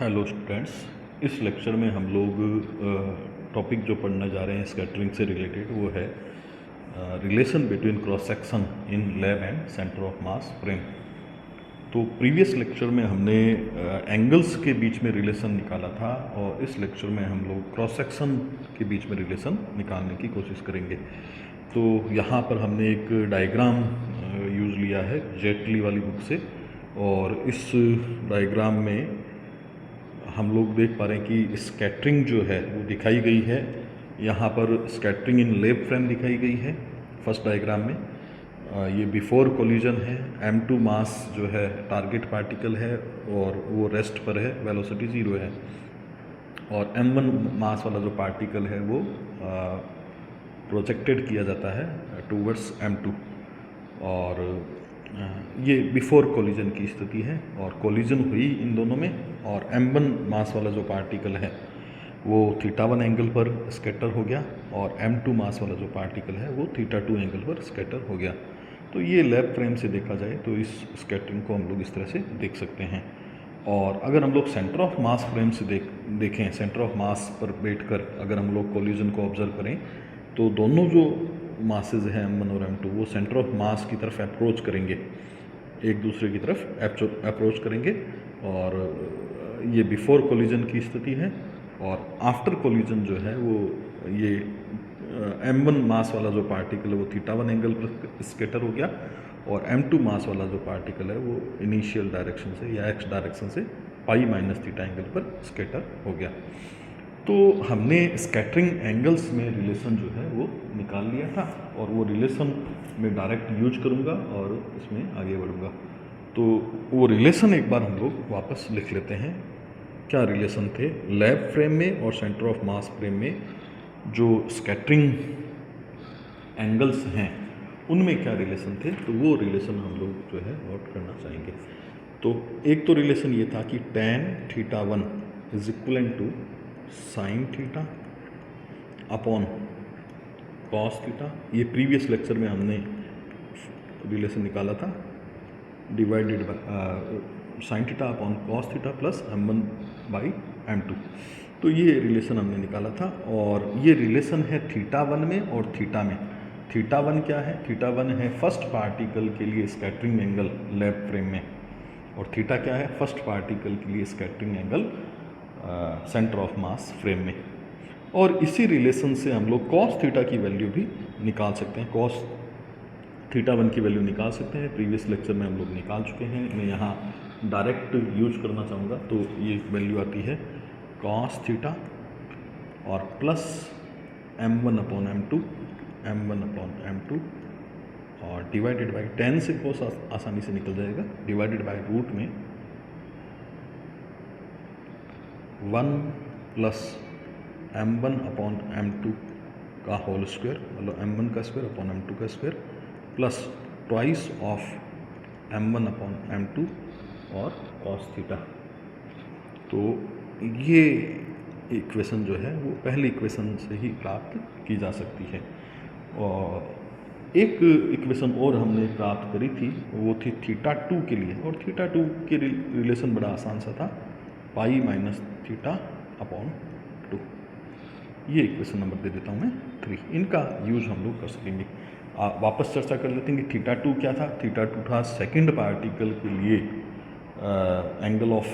Hello students, इस lecture में हम लोग टॉपिक जो पढ़ने जा रहे हैं स्कैटरिंग से रिलेटेड वो है relation between cross section in lab and centre of mass frame. तो प्रीवियस लेक्चर में हमने एंगल्स के बीच में रिलेशन निकाला था और इस लेक्चर में हम लोग क्रॉस सेक्शन के बीच में रिलेशन निकालने की कोशिश करेंगे। तो यहाँ पर हमने एक डायग्राम यूज़ लिया है जेटली वाली बुक से, और इस डायग्राम में हम लोग देख पा रहे हैं कि स्कैटरिंग जो है वो दिखाई गई है। यहाँ पर स्कैटरिंग इन लैब फ्रेम दिखाई गई है फर्स्ट डायग्राम में। ये बिफोर कोलिजन है। m2 मास जो है टारगेट पार्टिकल है और वो रेस्ट पर है, वेलोसिटी 0 है। और m1 मास वाला जो पार्टिकल है वो प्रोजेक्टेड किया जाता है टूवर्ड्स m2। और ये बिफोर कोलिजन की स्थिति है और कोलिजन हुई इन दोनों में, और m1 मास वाला जो पार्टिकल है वो θ1 एंगल पर स्कैटर हो गया और m2 मास वाला जो पार्टिकल है वो θ2 एंगल पर स्कैटर हो गया। तो ये लैब फ्रेम से देखा जाए तो इस स्कैटरिंग को हम लोग इस तरह से देख सकते हैं। और अगर हम लोग सेंटर ऑफ मास फ्रेम से देखें, सेंटर ऑफ मास पर बैठकर अगर हम लोग कोलिजन को ऑब्जर्व करें तो दोनों जो मासेज हैं m1 और m2 वो सेंटर ऑफ मास की तरफ अप्रोच करेंगे, एक दूसरे की तरफ अप्रोच करेंगे। और ये बिफोर कोलिजन की स्थिति है, और आफ्टर कोलिजन जो है वो ये m1 मास वाला जो पार्टिकल है वो θ1 एंगल पर स्कैटर हो गया और m2 मास वाला जो पार्टिकल है वो इनिशियल डायरेक्शन से या x डायरेक्शन से π-θ एंगल पर स्कैटर हो गया। तो हमने स्कैटरिंग एंगल्स में रिलेशन जो है वो निकाल लिया था और वो रिलेशन में डायरेक्ट यूज करूँगा और इसमें आगे बढ़ूँगा। तो वो रिलेशन एक बार हम लोग वापस लिख लेते हैं। क्या रिलेशन थे लैब फ्रेम में और सेंटर ऑफ मास फ्रेम में? जो स्कैटरिंग एंगल्स हैं उनमें क्या रिलेशन थे, तो वो रिलेशन हम लोग जो है नोट करना चाहेंगे। तो एक तो रिलेशन ये था कि tan θ1 is equivalent to sine theta upon cos theta. ये प्रीवियस लेक्चर में हमने रिलेशन निकाला था, divided by sine theta upon cos theta plus m1 by m2। तो ये रिलेशन हमने निकाला था और ये रिलेशन है θ1 में और थीटा में। θ1 क्या है? θ1 है फर्स्ट पार्टिकल के लिए स्कैटरिंग एंगल लैब फ्रेम में, और थीटा क्या है? फर्स्ट पार्टिकल के लिए scattering angle centre of mass frame में। और इसी रिलेशन से हम लोग कॉस थीटा की वैल्यू भी निकाल सकते हैं, कॉस θ1 की वैल्यू निकाल सकते हैं। प्रीवियस लेक्चर में हम लोग निकाल चुके हैं, मैं यहाँ डायरेक्ट यूज करना चाहूँगा। तो ये वैल्यू आती है कॉस थीटा और plus m1 upon m2, m1 upon m2 और डिवाइडेड बाई tan से कॉस आसानी से निकल जाएगा, डिवाइडेड बाई रूट में 1 प्लस m1 अपॉन m2 का होल स्क्वायर, मतलब m1 का स्क्वायर अपॉन m2 का square plus twice of m1 upon m2 और cos थीटा। तो ये इक्वेशन जो है वो पहली इक्वेशन से ही प्राप्त की जा सकती है। और एक इक्वेशन और हमने प्राप्त करी थी, वो थी θ2 के लिए, और θ2 के रिलेशन बड़ा आसान सा था, π-θ अपॉन 2। ये इक्वेशन नंबर दे देता हूँ मैं 3। इनका यूज हम लोग कर सकेंगे। वापस चर्चा कर लेते हैं कि θ2 क्या था। θ2 था सेकंड पार्टिकल के लिए angle of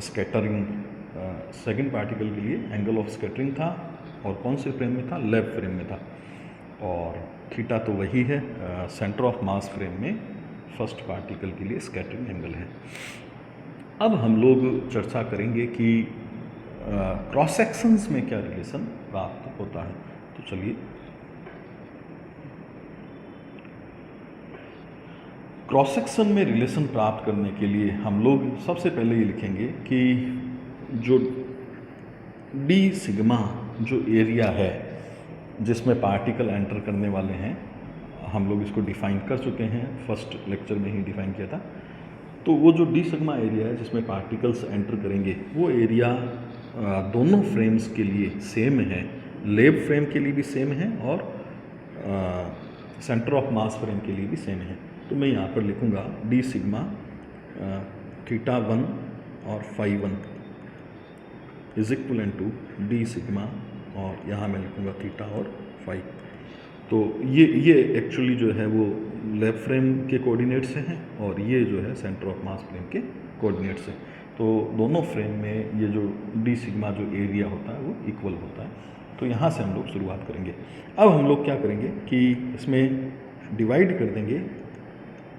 scattering, second particle के लिए एंगल ऑफ स्कैटरिंग था, और कौन से फ्रेम में था? लैब फ्रेम में था। और थीटा तो वही है सेंटर ऑफ मास फ्रेम में फर्स्ट पार्टिकल के लिए स्कैटरिंग एंगल है। अब हम लोग चर्चा करेंगे कि क्रॉस सेक्शंस में क्या रिलेशन प्राप्त होता है। तो चलिए, क्रॉस सेक्शन में रिलेशन प्राप्त करने के लिए हम लोग सबसे पहले ये लिखेंगे कि जो डी सिग्मा जो एरिया है जिसमें पार्टिकल एंटर करने वाले हैं, हम लोग इसको डिफाइन कर चुके हैं, फर्स्ट लेक्चर में ही डिफाइन किया था। तो वो जो डी सिग्मा एरिया है जिसमें पार्टिकल्स एंटर करेंगे, वो एरिया दोनों फ्रेम्स के लिए सेम है, लैब फ्रेम के लिए भी सेम है और सेंटर ऑफ मास फ्रेम के लिए भी सेम है। तो मैं यहाँ पर लिखूँगा डी सिग्मा θ1 और φ1 is equal to D sigma, और यहाँ मैं लिखूँगा थीटा और फाई। तो ये एक्चुअली जो है वो लैब फ्रेम के कोऑर्डिनेट्स हैं, और ये जो है सेंटर ऑफ मास फ्रेम के कोऑर्डिनेट्स हैं। तो दोनों फ्रेम में ये जो डी सिग्मा जो एरिया होता है वो इक्वल होता है। तो यहाँ से हम लोग शुरुआत करेंगे। अब हम लोग क्या करेंगे कि इसमें डिवाइड कर देंगे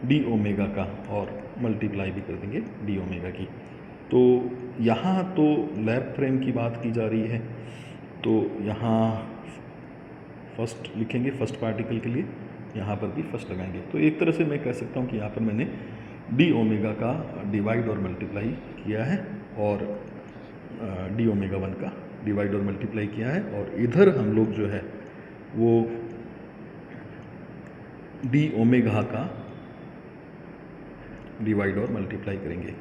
डी ओमेगा का, और मल्टीप्लाई भी कर देंगे डी ओमेगा की। तो यहाँ तो लैब फ्रेम की बात की जा रही है, तो यहाँ फर्स्ट लिखेंगे फर्स्ट पार्टिकल के लिए, यहाँ पर भी फर्स्ट लगाएंगे। तो एक तरह से मैं कह सकता हूँ कि यहाँ पर मैंने डी ओमेगा का डिवाइड और मल्टीप्लाई किया है, और डी ओमेगा 1 का डिवाइड और मल्टीप्लाई किया है, और इधर हम लोग जो है वो डी ओमेगा का डिवाइड और मल्टीप्लाई करेंगे।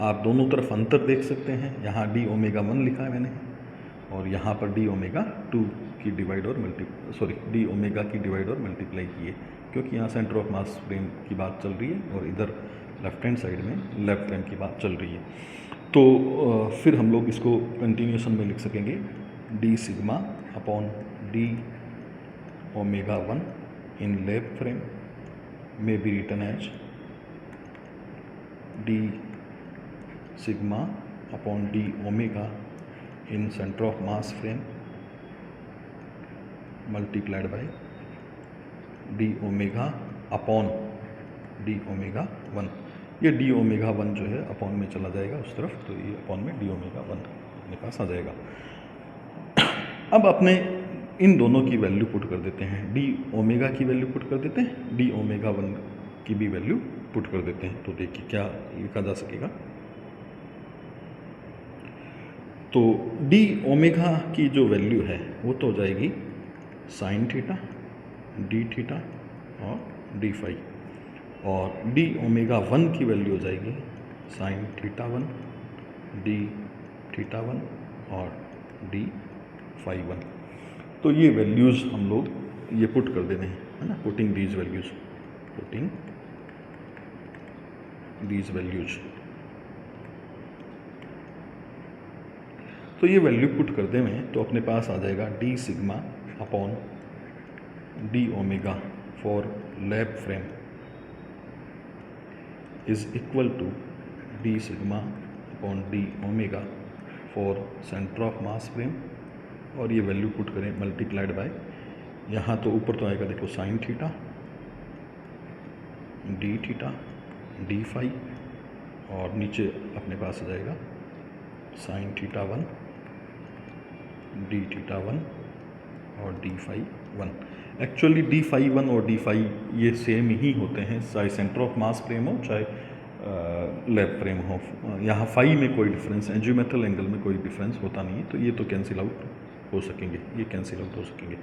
आप दोनों तरफ अंतर देख सकते हैं, यहाँ डी ओमेगा 1 लिखा है मैंने, और यहाँ पर डी ओमेगा 2 की डिवाइड और डी ओमेगा की डिवाइड और मल्टीप्लाई की है, क्योंकि यहाँ सेंटर ऑफ मास फ्रेम की बात चल रही है, और इधर लेफ्ट हैंड साइड में लेफ्ट फ्रेम की बात चल रही है। तो फिर हम लोग इसको कंटिन्यूशन में लिख सकेंगे, D sigma upon D omega 1 in left frame में be written as D sigma upon D omega in center of mass frame multiplied by d omega upon D omega 1। ये डी ओमेगा 1 जो है upon में चला जाएगा उस तरफ, तो ये अपॉन में डी ओमेगा 1 अपने पास आ जाएगा। अब अपने इन दोनों की वैल्यू पुट कर देते हैं, डी ओमेगा की वैल्यू पुट कर देते हैं, डी ओमेगा 1 की भी वैल्यू पुट कर देते हैं। तो देखिए क्या लिखा जा सकेगा। तो डी ओमेगा की जो वैल्यू है वो तो हो जाएगी साइन थीटा, डी थीटा और डी फाई, और डी ओमेगा 1 की वैल्यू हो जाएगी साइन थीटा 1, डी थीटा 1 और डी फाई 1। तो ये वैल्यूज़ हम लोग ये पुट कर देने हैं, है ना, putting these values, putting these values. तो ये वैल्यू पुट कर दें में, तो अपने पास आ जाएगा D sigma upon D omega for lab frame is equal to D sigma upon D omega for centre of mass frame, और ये वैल्यू पुट करें मल्टीप्लाइड बाय, यहाँ तो ऊपर तो आएगा देखो sine theta, D theta, D phi, और नीचे अपने पास आ जाएगा साइन थीटा 1, डी थीटा 1 और D phi 1। Actually D phi 1 और डी फाई ये सेम ही होते हैं, चाहे सेंटर ऑफ मास फ्रेम हो चाहे लैब फ्रेम हो। यहाँ फाई में कोई डिफरेंस, एंजियोमेट्रियल एंगल में कोई डिफरेंस होता नहीं है, तो ये तो कैंसिल आउट हो सकेंगे, ये कैंसिल आउट हो सकेंगे।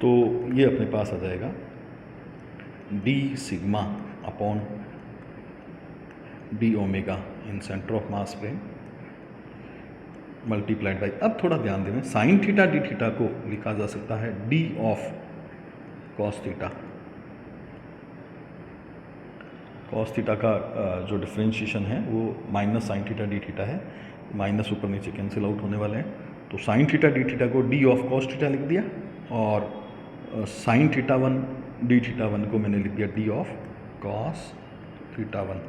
तो ये अपने पास आ जाएगा D sigma upon D omega in centre of mass frame multiplied by, अब थोड़ा ध्यान दें, साइन थीटा डी थीटा को लिखा जा सकता है D of cos theta. Cos theta का जो डिफ्रेंशिएशन है वो minus sign theta D theta है, माइनस ऊपर नीचे कैंसिल आउट होने वाले हैं। तो साइन थीटा डी थीटा को डी ऑफ कॉस थीटा लिख दिया, और साइन थीटा 1 डी थीटा 1 को मैंने लिख दिया डी ऑफ कॉस थीटा 1,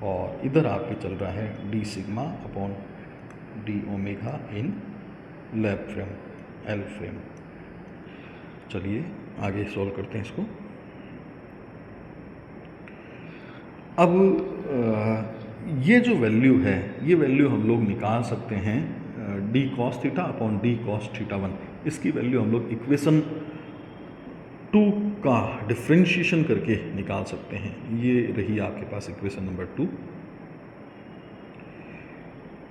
और इधर आपके चल रहा है D sigma upon D omega in lab frame L frame. चलिए आगे सॉल्व करते हैं इसको। अब ये जो वैल्यू है, ये वैल्यू हम लोग निकाल सकते हैं D cos theta upon D cos theta 1। इसकी वैल्यू हम लोग इक्वेशन 2 का डिफ्रेंशिएशन करके निकाल सकते हैं। ये रही आपके पास इक्वेशन नंबर 2।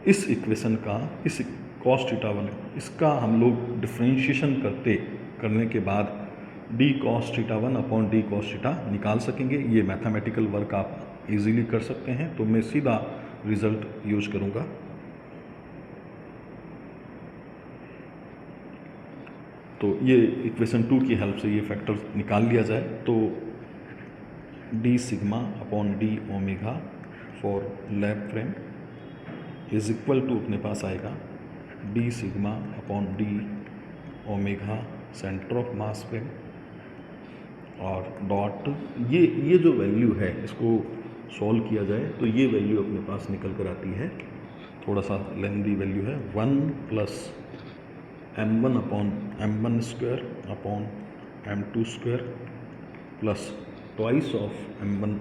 इस इक्वेशन का, इस कॉस थीटा 1, इसका हम लोग डिफ्रेंशिएशन करने के बाद D cos theta 1 upon D cos theta निकाल सकेंगे। ये मैथमेटिकल वर्क आप इजीली कर सकते हैं, तो मैं सीधा रिजल्ट यूज करूँगा। तो ये इक्वेशन 2 की हेल्प से ये फैक्टर निकाल लिया जाए, तो D sigma upon D omega for lab frame is equal to अपने पास आएगा D sigma upon D omega centre of mass frame और डॉट ये जो वैल्यू है इसको सॉल्व किया जाए तो ये वैल्यू अपने पास निकल कर आती है, थोड़ा सा लेंदी वैल्यू है, 1 plus m1 upon m1 square upon m2 square plus twice of m1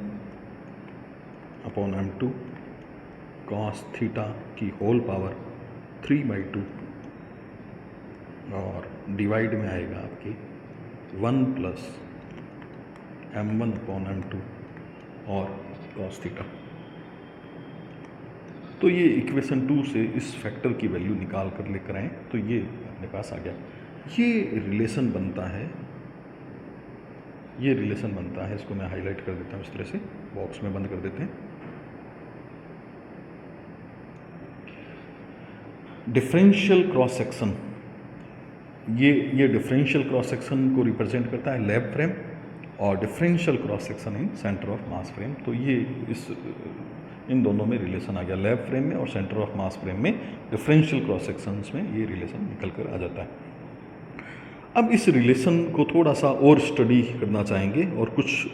upon m2 cos theta की होल पावर 3/2 और डिवाइड में आएगा आपकी 1 प्लस m1 अपॉन m2 और कॉस थीटा। तो ये इक्वेशन 2 से इस फैक्टर की वैल्यू निकाल कर लेकर आए तो ये अपने पास आ गया। ये रिलेशन बनता है, ये रिलेशन बनता है, इसको मैं हाईलाइट कर देता हूँ इस तरह से, बॉक्स में बंद कर देते हैं। डिफरेंशियल क्रॉस सेक्शन, ये डिफरेंशियल क्रॉस सेक्शन को रिप्रेजेंट करता है लैब फ्रेम और differential cross section in centre of mass frame. तो ये इन दोनों में रिलेशन आ गया, लैब फ्रेम में और सेंटर ऑफ मास फ्रेम में डिफरेंशियल क्रॉस सेक्शंस में ये रिलेशन निकल कर आ जाता है। अब इस रिलेशन को थोड़ा सा और स्टडी करना चाहेंगे और कुछ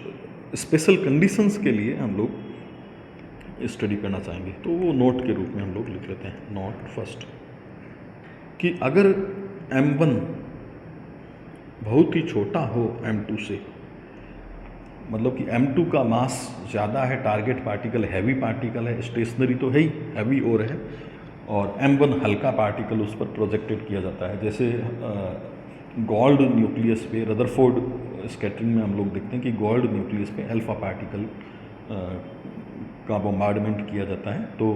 स्पेशल कंडीशंस के लिए हम लोग स्टडी करना चाहेंगे, तो वो नोट के रूप में हम लोग लिख लेते हैं। नोट फर्स्ट कि अगर m1 बहुत ही छोटा हो m2 से, मतलब कि m2 का मास ज़्यादा है, टारगेट पार्टिकल हैवी पार्टिकल है, स्टेशनरी तो है ही, हैवी और है, और m1 हल्का पार्टिकल उस पर प्रोजेक्टेड किया जाता है। जैसे गोल्ड न्यूक्लियस पे रदरफोर्ड स्कैटरिंग में हम लोग देखते हैं कि गोल्ड न्यूक्लियस पे अल्फा पार्टिकल का बॉम्बार्डमेंट किया जाता है। तो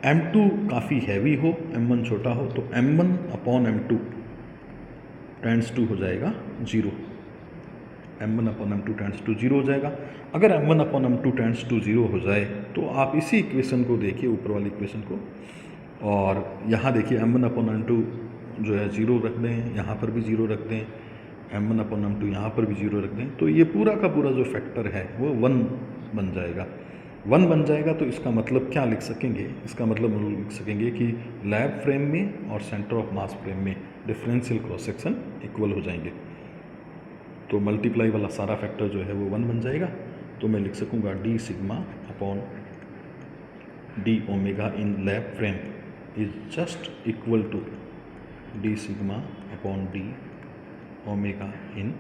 m2 काफ़ी हैवी हो, m1 छोटा हो, तो m1 upon m2 tends to हो जाएगा 0, m1 upon m2 tends to 0 हो जाएगा। अगर m1 upon m2 tends to 0 हो जाए तो आप इसी इक्वेशन को देखिए, ऊपर वाली इक्वेशन को, और यहाँ देखिए m1 अपॉन m2 जो है 0 रख दें, यहाँ पर भी 0 रख दें, m1 अपॉन m2 यहाँ पर भी 0 रख दें, तो ये पूरा का पूरा जो फैक्टर है वो 1 बन जाएगा। 1 बन जाएगा तो इसका मतलब क्या लिख सकेंगे, इसका मतलब हम लोग लिख सकेंगे कि लैब फ्रेम में और सेंटर ऑफ मास फ्रेम में डिफरेंशियल क्रॉस सेक्शन इक्वल हो जाएंगे। तो मल्टीप्लाई वाला सारा फैक्टर जो है वो 1 बन जाएगा। तो मैं लिख सकूँगा D sigma upon D omega in lab frame is just equal to D sigma upon D omega in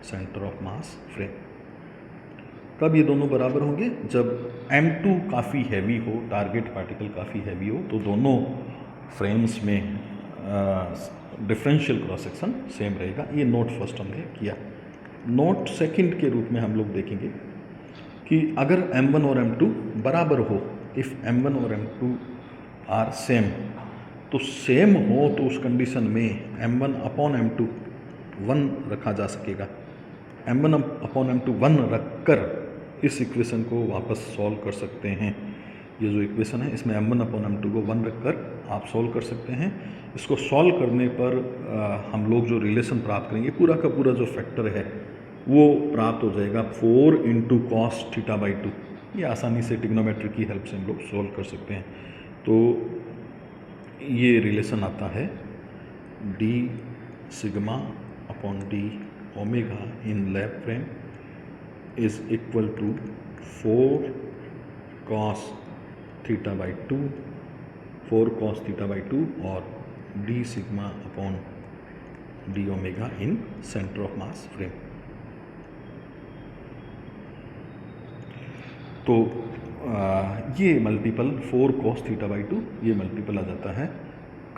centre of mass frame. कब ये दोनों बराबर होंगे? जब m2 काफ़ी हैवी हो, टारगेट पार्टिकल काफ़ी हैवी हो, तो दोनों फ्रेम्स में डिफरेंशियल क्रॉस सेक्शन सेम रहेगा। ये नोट फर्स्ट हमने किया। नोट सेकंड के रूप में हम लोग देखेंगे कि अगर m1 और m2 बराबर हो, इफ़ m1 और m2 आर सेम, तो सेम हो तो उस कंडीशन में m1 अपॉन m2 1 रखा जा सकेगा। m1 अपॉन m2 1 रख कर इस इक्वेशन को वापस सॉल्व कर सकते हैं। ये जो इक्वेशन है इसमें m1 अपॉन m2 को 1 रख कर आप सॉल्व कर सकते हैं। इसको सॉल्व करने पर हम लोग जो रिलेशन प्राप्त करेंगे, पूरा का पूरा जो फैक्टर है वो प्राप्त हो जाएगा 4 इंटू कॉस थीटा बाई 2। ये आसानी से ट्रिग्नोमेट्री की हेल्प से हम लोग सॉल्व कर सकते हैं। तो ये रिलेशन आता है D sigma upon D omega in lab frame is equal to 4 cos theta by 2, 4 cos theta by 2 और D sigma upon D omega in centre of mass frame. तो ये मल्टीपल 4 कॉस थीटा बाई 2 ये multiple आ जाता है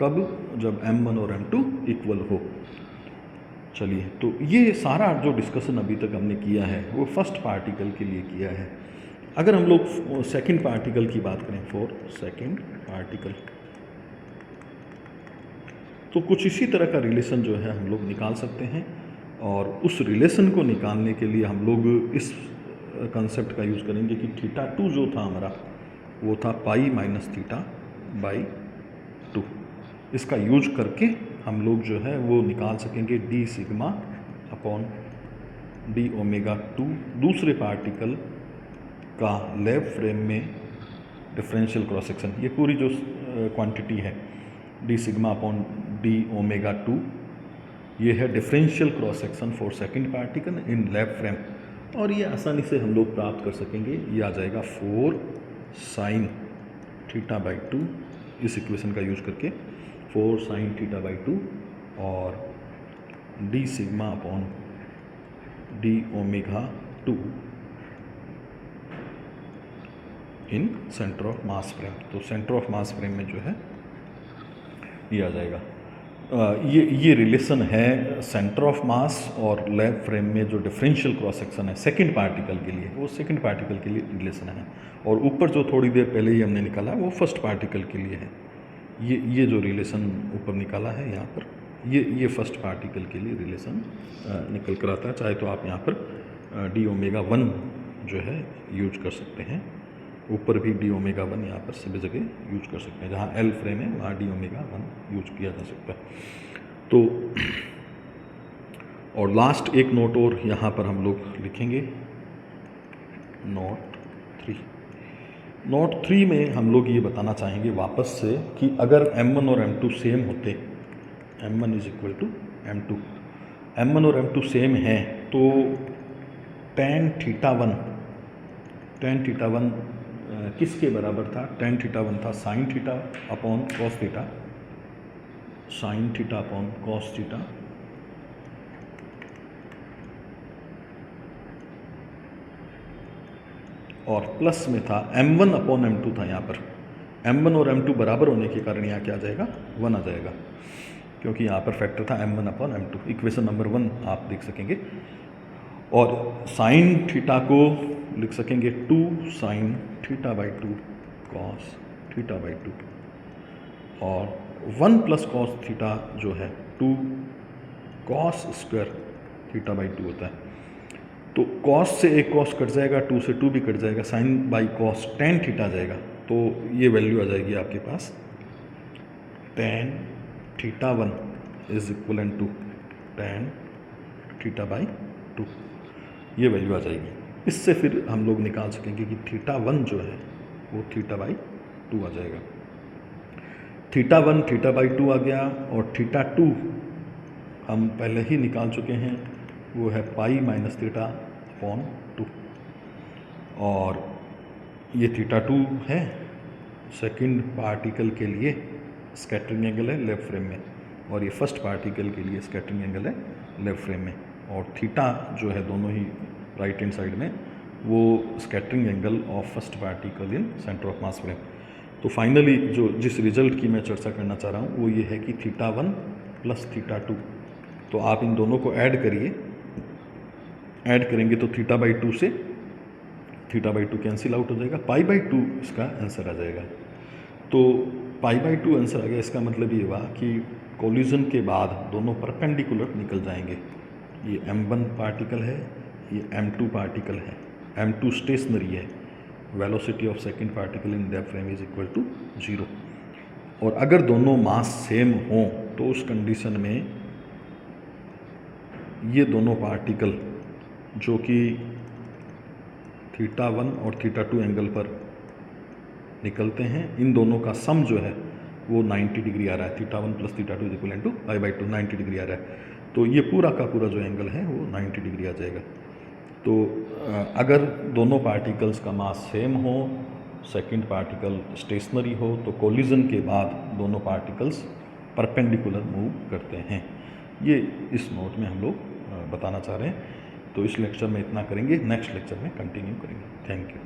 कब? जब m1 और m2 equal हो। चलिए, तो ये सारा जो डिस्कशन अभी तक हमने किया है वो फर्स्ट पार्टिकल के लिए किया है। अगर हम लोग सेकंड पार्टिकल की बात करें, फॉर सेकंड पार्टिकल, तो कुछ इसी तरह का रिलेशन जो है हम लोग निकाल सकते हैं। और उस रिलेशन को निकालने के लिए हम लोग इस कंसेप्ट का यूज़ करेंगे कि थीटा 2 जो था हमारा वो था पाई माइनस थीटा बाई 2। इसका यूज करके हम लोग जो है वो निकाल सकेंगे D sigma upon D omega 2 दूसरे पार्टिकल का लैब फ्रेम में डिफरेंशियल क्रॉस सेक्शन, ये पूरी जो क्वांटिटी है D sigma upon D omega 2, ये है differential cross section for second particle in lab frame. और ये आसानी से हम लोग प्राप्त कर सकेंगे, ये आ जाएगा 4 साइन थीटा बाई 2, इस इक्वेशन का यूज करके 4 साइन थीटा बाई 2 और D sigma upon D omega 2 in centre of mass frame. तो सेंटर ऑफ मास फ्रेम में जो है ये आ जाएगा। ये रिलेशन है सेंटर ऑफ मास और लैब फ्रेम में जो डिफरेंशियल क्रॉस सेक्शन है सेकंड पार्टिकल के लिए, वो सेकंड पार्टिकल के लिए रिलेशन है। और ऊपर जो थोड़ी देर पहले ही हमने निकाला वो फर्स्ट पार्टिकल के लिए है। ये जो रिलेशन ऊपर निकाला है यहाँ पर, ये फर्स्ट पार्टिकल के लिए रिलेशन निकल कर आता है। चाहे तो आप यहाँ पर डी ओमेगा 1 जो है यूज कर सकते हैं, ऊपर भी डी ओमेगा 1 यहाँ पर सभी जगह यूज कर सकते हैं, जहाँ एल फ्रेम है वहाँ डी ओमेगा 1 यूज किया जा सकता है। तो और लास्ट एक नोट और यहाँ पर हम लोग लिखेंगे, नोट 3 में हम लोग ये बताना चाहेंगे वापस से कि अगर M1 और M2 सेम होते, M1 is equal to M2, M1 और M2 सेम हैं तो tan थीटा वन किसके बराबर था? tan थीटा 1 था sign theta upon cos theta, sign theta upon cos theta, और प्लस में था M1 अपॉन M2 था। यहाँ पर M1 और M2 बराबर होने के कारण यहाँ क्या आ जाएगा? 1 आ जाएगा, क्योंकि यहाँ पर फैक्टर था M1 upon M2। Equation number 1 आप देख सकेंगे। और साइन थीटा को लिख सकेंगे 2 sine theta by 2 cos theta by 2, और 1 प्लस कॉस थीटा जो है 2 कॉस स्क्वायर थीटा बाई 2 होता है। तो कॉस से एक कॉस कट जाएगा, 2 से 2 भी कट जाएगा, sine by cos tan theta जाएगा। तो ये वैल्यू आ जाएगी आपके पास tan theta 1 is equal to tan theta by 2, ये वैल्यू आ जाएगी। इससे फिर हम लोग निकाल सकेंगे कि थीटा 1 जो है वो थीटा बाई 2 आ जाएगा। थीटा 1 थीटा बाई 2 आ गया, और थीटा 2 हम पहले ही निकाल चुके हैं, वो है पाई माइनस थीटा अपॉन 2, और ये थीटा 2 है सेकंड पार्टिकल के लिए स्कैटरिंग एंगल है लेफ्ट फ्रेम में, और ये फर्स्ट पार्टिकल के लिए स्कैटरिंग एंगल है लेफ्ट फ्रेम में। और थीटा जो है दोनों ही राइट हैंड साइड में, वो scattering angle of first particle in centre of mass frame. तो फाइनली जो जिस रिजल्ट की मैं चर्चा करना चाह रहा हूँ वो ये है कि थीटा 1 प्लस थीटा 2, तो आप इन दोनों को ऐड करिए, ऐड करेंगे तो थीटा बाई 2 से थीटा बाई 2 कैंसिल आउट हो जाएगा, पाई बाई 2 इसका आंसर आ जाएगा। तो पाई बाई 2 आंसर आ गया। इसका मतलब ये हुआ कि कोलिजन के बाद दोनों परपेंडिकुलर निकल जाएंगे। ये M1 पार्टिकल है, ये M2 पार्टिकल है, M2 स्टेशनरी है, velocity of second particle in that frame is equal to 0। और अगर दोनों मास सेम हों तो उस कंडीशन में ये दोनों पार्टिकल जो कि थीटा 1 और थीटा 2 एंगल पर निकलते हैं, इन दोनों का सम जो है वो 90 डिग्री आ रहा है। Theta 1 plus theta 2 is equal to pi by 2, 90 degree आ रहा है। तो ये पूरा का पूरा जो एंगल है वो 90 डिग्री आ जाएगा। तो अगर दोनों पार्टिकल्स का मास सेम हो, सेकंड पार्टिकल स्टेशनरी हो, तो कोलिजन के बाद दोनों पार्टिकल्स परपेंडिकुलर मूव करते हैं। ये इस नोट में हम लोग बताना चाह रहे हैं। तो इस लेक्चर में इतना करेंगे, नेक्स्ट लेक्चर में कंटिन्यू करेंगे। Thank you.